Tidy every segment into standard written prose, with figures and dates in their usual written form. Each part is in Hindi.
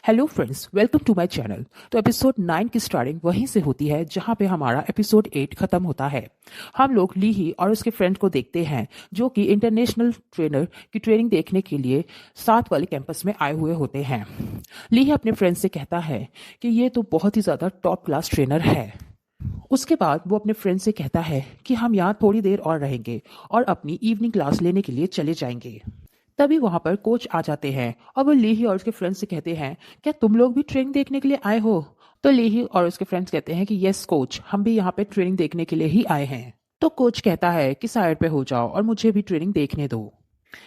Hello friends, welcome to my channel. तो एपिसोड 9 की स्टार्टिंग वहीं से होती है जहां पे हमारा एपिसोड 8 खत्म होता है। हम लोग लीही और उसके फ्रेंड को देखते हैं जो कि इंटरनेशनल ट्रेनर की ट्रेनिंग देखने के लिए साथ वाले कैंपस में आए हुए होते हैं। लीही अपने फ्रेंड से कहता है कि ये तो बहुत ही ज़्यादा टॉप क्लास ट्रेनर है। उसके बाद वो अपने फ्रेंड से कहता है कि हम यहाँ थोड़ी देर और रहेंगे और अपनी इवनिंग क्लास लेने के लिए चले जाएंगे। तभी वहां पर कोच आ जाते हैं और वो लीही और उसके फ्रेंड्स से कहते हैं, क्या तुम लोग भी ट्रेनिंग देखने के लिए आए हो? तो लीही और उसके फ्रेंड्स कहते हैं कि यस कोच, हम भी यहाँ पे ट्रेनिंग देखने के लिए ही आए हैं। तो कोच कहता है कि साइड पे हो जाओ और मुझे भी ट्रेनिंग देखने दो।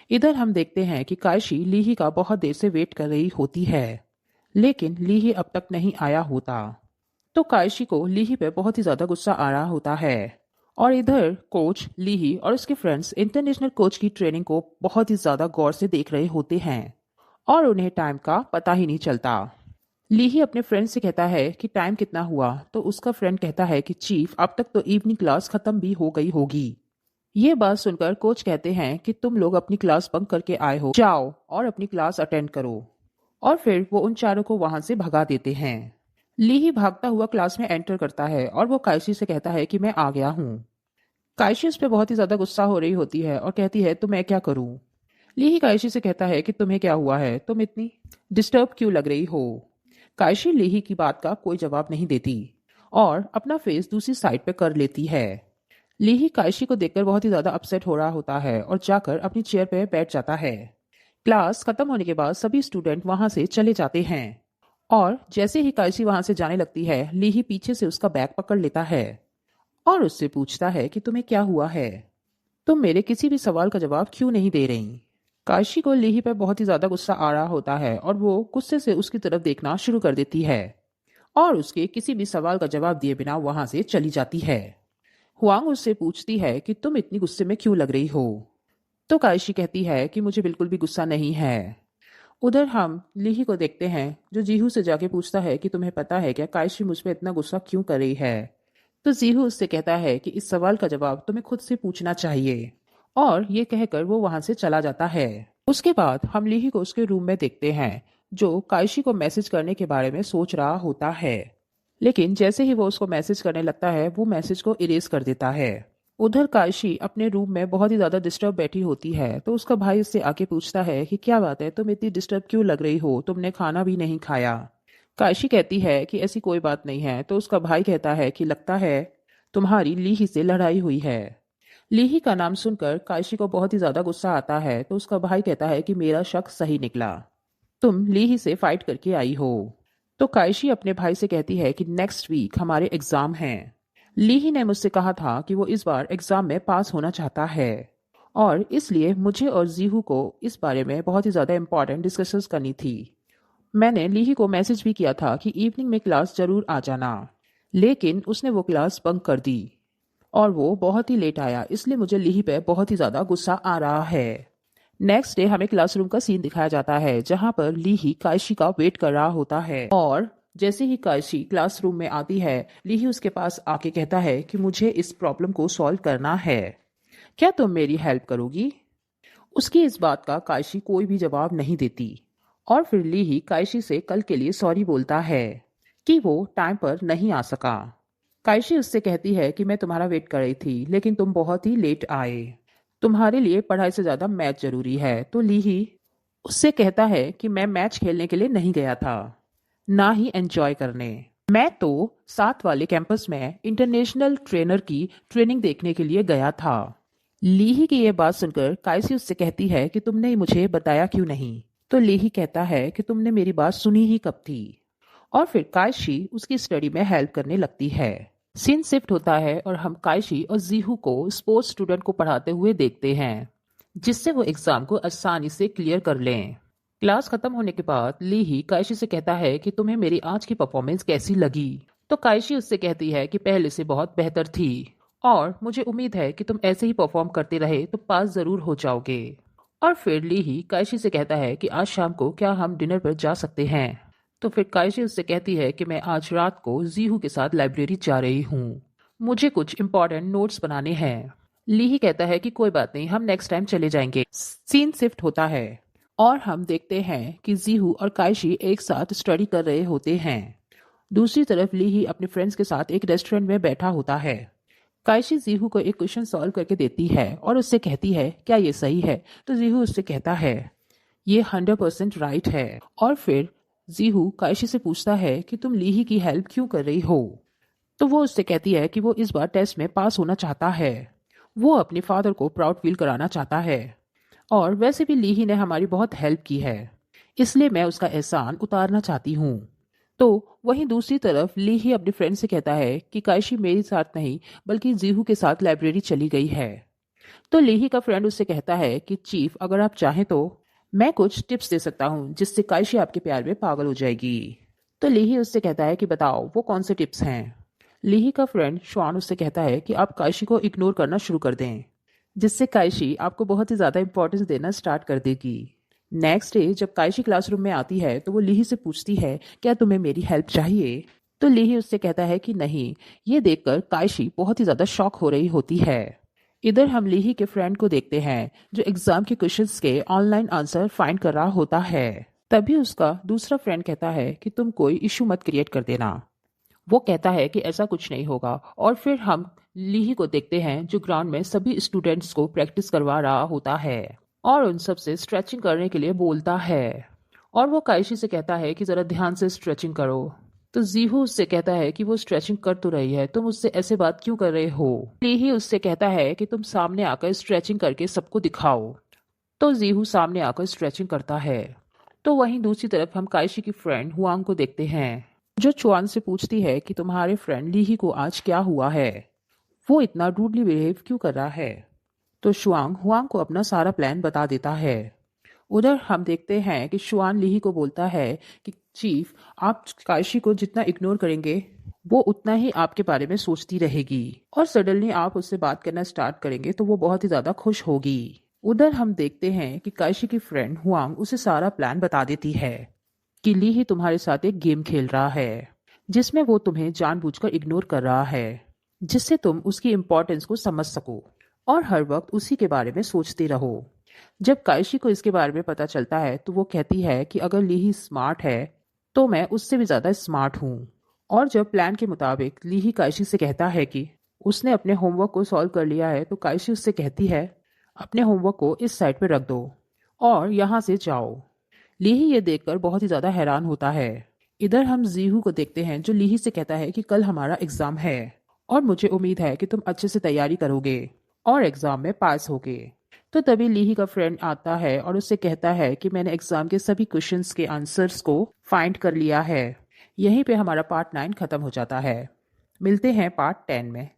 इधर हम देखते हैं कि कायशी लीही का बहुत देर से वेट कर रही होती है, लेकिन लीही अब तक नहीं आया होता। तो कायशी को लीही पे बहुत ही ज्यादा गुस्सा आ रहा होता है। और इधर कोच लीही और उसके फ्रेंड्स इंटरनेशनल कोच की ट्रेनिंग को बहुत ही ज्यादा गौर से देख रहे होते हैं और उन्हें टाइम का पता ही नहीं चलता। लीही अपने फ्रेंड से कहता है कि टाइम कितना हुआ, तो उसका फ्रेंड कहता है कि चीफ, अब तक तो इवनिंग क्लास खत्म भी हो गई होगी। ये बात सुनकर कोच कहते हैं कि तुम लोग अपनी क्लास बंक करके आए हो, जाओ और अपनी क्लास अटेंड करो। और फिर वो उन चारों को वहां से भगा देते हैं। लीही भागता हुआ क्लास में एंटर करता है और वो कायशी से कहता है कि मैं आ गया हूँ। कायशी उस पर बहुत ही ज्यादा गुस्सा हो रही होती है और कहती है तो मैं क्या करूं? लीही कायशी से कहता है कि तुम्हें क्या हुआ है, तुम इतनी डिस्टर्ब क्यों लग रही हो? कायशी लीही की बात का कोई जवाब नहीं देती और अपना फेस दूसरी साइड पे कर लेती है। लीही कायशी को देखकर बहुत ही ज्यादा अपसेट हो रहा होता है और जाकर अपनी चेयर पे बैठ जाता है। क्लास खत्म होने के बाद सभी स्टूडेंट वहां से चले जाते हैं और जैसे ही कायशी वहां से जाने लगती है, लीही पीछे से उसका बैग पकड़ लेता है और उससे पूछता है कि तुम्हें क्या हुआ है? तुम मेरे किसी भी सवाल का जवाब क्यों नहीं दे रही? काशी को लीही पर बहुत ही ज्यादा गुस्सा आ रहा होता है और वो गुस्से से उसकी तरफ देखना शुरू कर देती है और उसके किसी भी सवाल का जवाब दिए बिना वहां से चली जाती है। हुआंग उससे पूछती है कि तुम इतनी गुस्से में क्यों लग रही हो? तो काशी कहती है कि मुझे बिल्कुल भी गुस्सा नहीं है। उधर हम लीही को देखते हैं जो जीहू से जाके पूछता है कि तुम्हें पता है क्या कायशी मुझ पर इतना गुस्सा क्यों कर रही है? तो जीहू उससे कहता है कि इस सवाल का जवाब तुम्हें खुद से पूछना चाहिए और ये कहकर वो वहां से चला जाता है। उसके बाद हम लीही को उसके रूम में देखते हैं जो कायशी को मैसेज करने के बारे में सोच रहा होता है, लेकिन जैसे ही वो उसको मैसेज करने लगता है वो मैसेज को इरेज कर देता है। उधर कायशी अपने रूम में बहुत ही ज्यादा डिस्टर्ब बैठी होती है तो उसका भाई उससे आके पूछता है कि क्या बात है, तुम इतनी डिस्टर्ब क्यों लग रही हो, तुमने खाना भी नहीं खाया? कायशी कहती है कि ऐसी कोई बात नहीं है तो उसका भाई कहता है कि लगता है तुम्हारी लीही से लड़ाई हुई है। लीही का नाम सुनकर कायशी को बहुत ही ज्यादा गुस्सा आता है तो उसका भाई कहता है कि मेरा शक सही निकला, तुम लीही से फाइट करके आई हो। तो कायशी अपने भाई से कहती है कि नेक्स्ट वीक हमारे एग्जाम हैं। लीही ने मुझसे कहा था कि वो इस बार एग्जाम में पास होना चाहता है और इसलिए मुझे और जीहू को इस बारे में बहुत ही ज्यादा इंपॉर्टेंट डिस्कशंस करनी थी। मैंने लीही को मैसेज भी किया था कि इवनिंग में क्लास जरूर आ जाना, लेकिन उसने वो क्लास बंक कर दी और वो बहुत ही लेट आया, इसलिए मुझे लीही पे बहुत ही ज्यादा गुस्सा आ रहा है। नेक्स्ट डे हमें क्लासरूम का सीन दिखाया जाता है जहां पर लीही कायशी का वेट कर रहा होता है और जैसे ही कायशी क्लासरूम में आती है, लीही उसके पास आके कहता है कि मुझे इस प्रॉब्लम को सॉल्व करना है, क्या तुम मेरी हेल्प करोगी? उसकी इस बात का कायशी कोई भी जवाब नहीं देती और फिर लीही कायशी से कल के लिए सॉरी बोलता है कि वो टाइम पर नहीं आ सका। कायशी उससे कहती है कि मैं तुम्हारा वेट कर रही थी लेकिन तुम बहुत ही लेट आए, तुम्हारे लिए पढ़ाई से ज्यादा मैच जरूरी है। तो लीही उससे कहता है कि मैं मैच खेलने के लिए नहीं गया था, ना ही एंजॉय करने, मैं तो साथ वाले कैंपस में इंटरनेशनल ट्रेनर की ट्रेनिंग देखने के लिए गया था। लीही की यह बात सुनकर कायसी उससे कहती है कि तुमने मुझे बताया क्यों नहीं? तो लीही कहता है कि तुमने मेरी बात सुनी ही कब थी? और फिर कायशी उसकी स्टडी में हेल्प करने लगती है। सीन शिफ्ट होता है और हम कायशी और जीहू को स्पोर्ट्स स्टूडेंट को पढ़ाते हुए देखते हैं जिससे वो एग्जाम को आसानी से क्लियर कर लें। क्लास खत्म होने के बाद लीही कायशी से कहता है कि तुम्हें मेरी आज की परफॉर्मेंस कैसी लगी? तो कायशी उससे कहती है कि पहले से बहुत बेहतर थी और मुझे उम्मीद है कि तुम ऐसे ही परफॉर्म करते रहे तो पास जरूर हो जाओगे। और फिर लीही कायशी से कहता है कि आज शाम को क्या हम डिनर पर जा सकते हैं? तो फिर कायशी उससे कहती है कि मैं आज रात को जीहू के साथ लाइब्रेरी जा रही हूँ, मुझे कुछ इंपॉर्टेंट नोट्स बनाने हैं। लीही कहता है कि कोई बात नहीं, हम नेक्स्ट टाइम चले जाएंगे। सीन शिफ्ट होता है और हम देखते हैं कि जीहू और काइशी एक साथ स्टडी कर रहे होते हैं। दूसरी तरफ लीही अपने फ्रेंड्स के साथ एक रेस्टोरेंट में बैठा होता है। काइशी जीहू को एक क्वेश्चन सॉल्व करके देती है और उससे कहती है क्या ये सही है। तो जीहू उससे कहता है ये 100% राइट है। और फिर जीहू काइशी से पूछता है कि तुम लीही की हेल्प क्यों कर रही हो। तो वो उससे कहती है कि वो इस बार टेस्ट में पास होना चाहता है। वो अपने फादर को प्राउड फील कराना चाहता है। और वैसे भी लीही ने हमारी बहुत हेल्प की है, इसलिए मैं उसका एहसान उतारना चाहती हूँ। तो वहीं दूसरी तरफ लीही अपने फ्रेंड से कहता है कि काइशी मेरे साथ नहीं बल्कि जीहू के साथ लाइब्रेरी चली गई है। तो लीही का फ्रेंड उससे कहता है कि चीफ अगर आप चाहें तो मैं कुछ टिप्स दे सकता हूँ जिससे काइशी आपके प्यार में पागल हो जाएगी। तो लीही उससे कहता है कि बताओ वो कौन से टिप्स हैं। लीही का फ्रेंड श्वान उससे कहता है कि आप काइशी को इग्नोर करना शुरू कर दें, जिससे काइशी आपको बहुत ही ज़्यादा इंपॉर्टेंस देना स्टार्ट कर देगी। नेक्स्ट डे जब काइशी क्लासरूम में आती है तो वो लीही से पूछती है क्या तुम्हें मेरी हेल्प चाहिए। तो लीही उससे कहता है कि नहीं। ये देखकर काइशी बहुत ही ज़्यादा शॉक हो रही होती है। इधर हम लीही के फ्रेंड को देखते हैं जो एग्जाम के क्वेश्चंस के ऑनलाइन आंसर फाइंड कर रहा होता है। तभी उसका दूसरा फ्रेंड कहता है कि तुम कोई इशू मत क्रिएट कर देना। वो कहता है कि ऐसा कुछ नहीं होगा। और फिर हम लीही को देखते हैं जो ग्राउंड में सभी स्टूडेंट्स को प्रैक्टिस करवा रहा होता है और उन सब से स्ट्रेचिंग करने के लिए बोलता है। और वो काइशी से कहता है कि ज़रा ध्यान से स्ट्रेचिंग करो। तो जीहू उससे कहता है कि वो स्ट्रेचिंग कर तो रही है, तुम उससे ऐसे बात क्यों कर रहे हो। लीही उससे कहता है कि तुम सामने आकर स्ट्रेचिंग करके सबको दिखाओ। तो जीहू सामने आकर स्ट्रेचिंग करता है। तो वहीं दूसरी तरफ हम काइशी की फ्रेंड हुआंग को देखते हैं जो चुआन से पूछती है कि तुम्हारे फ्रेंड लीही को आज क्या हुआ है, वो इतना रूडली बिहेव क्यों कर रहा है। तो शुआंग हुआंग को अपना सारा प्लान बता देता है। उधर हम देखते हैं कि शुआन लीही को बोलता है कि चीफ आप काइशी को जितना इग्नोर करेंगे वो उतना ही आपके बारे में सोचती रहेगी और सडनली आप उससे बात करना स्टार्ट करेंगे तो वो बहुत ही ज्यादा खुश होगी। उधर हम देखते हैं कि काइशी की फ्रेंड हुआंग उसे सारा प्लान बता देती है कि लीही तुम्हारे साथ एक गेम खेल रहा है जिसमें वो तुम्हें जानबूझकर इग्नोर कर रहा है, जिससे तुम उसकी इम्पोर्टेंस को समझ सको और हर वक्त उसी के बारे में सोचते रहो। जब काइशी को इसके बारे में पता चलता है तो वो कहती है कि अगर लीही स्मार्ट है तो मैं उससे भी ज़्यादा स्मार्ट हूँ। और जब प्लान के मुताबिक लीही काइशी से कहता है कि उसने अपने होमवर्क को सॉल्व कर लिया है तो काइशी उससे कहती है अपने होमवर्क को इस साइड पर रख दो और यहाँ से जाओ। लीही ये देखकर बहुत ही ज़्यादा हैरान होता है। इधर हम जीहू को देखते हैं जो लीही से कहता है कि कल हमारा एग्ज़ाम है और मुझे उम्मीद है कि तुम अच्छे से तैयारी करोगे और एग्ज़ाम में पास होगे। तो तभी लीही का फ्रेंड आता है और उससे कहता है कि मैंने एग्ज़ाम के सभी क्वेश्चंस के आंसर्स को फाइंड कर लिया है। यहीं पे हमारा पार्ट 9 खत्म हो जाता है। मिलते हैं पार्ट 10 में।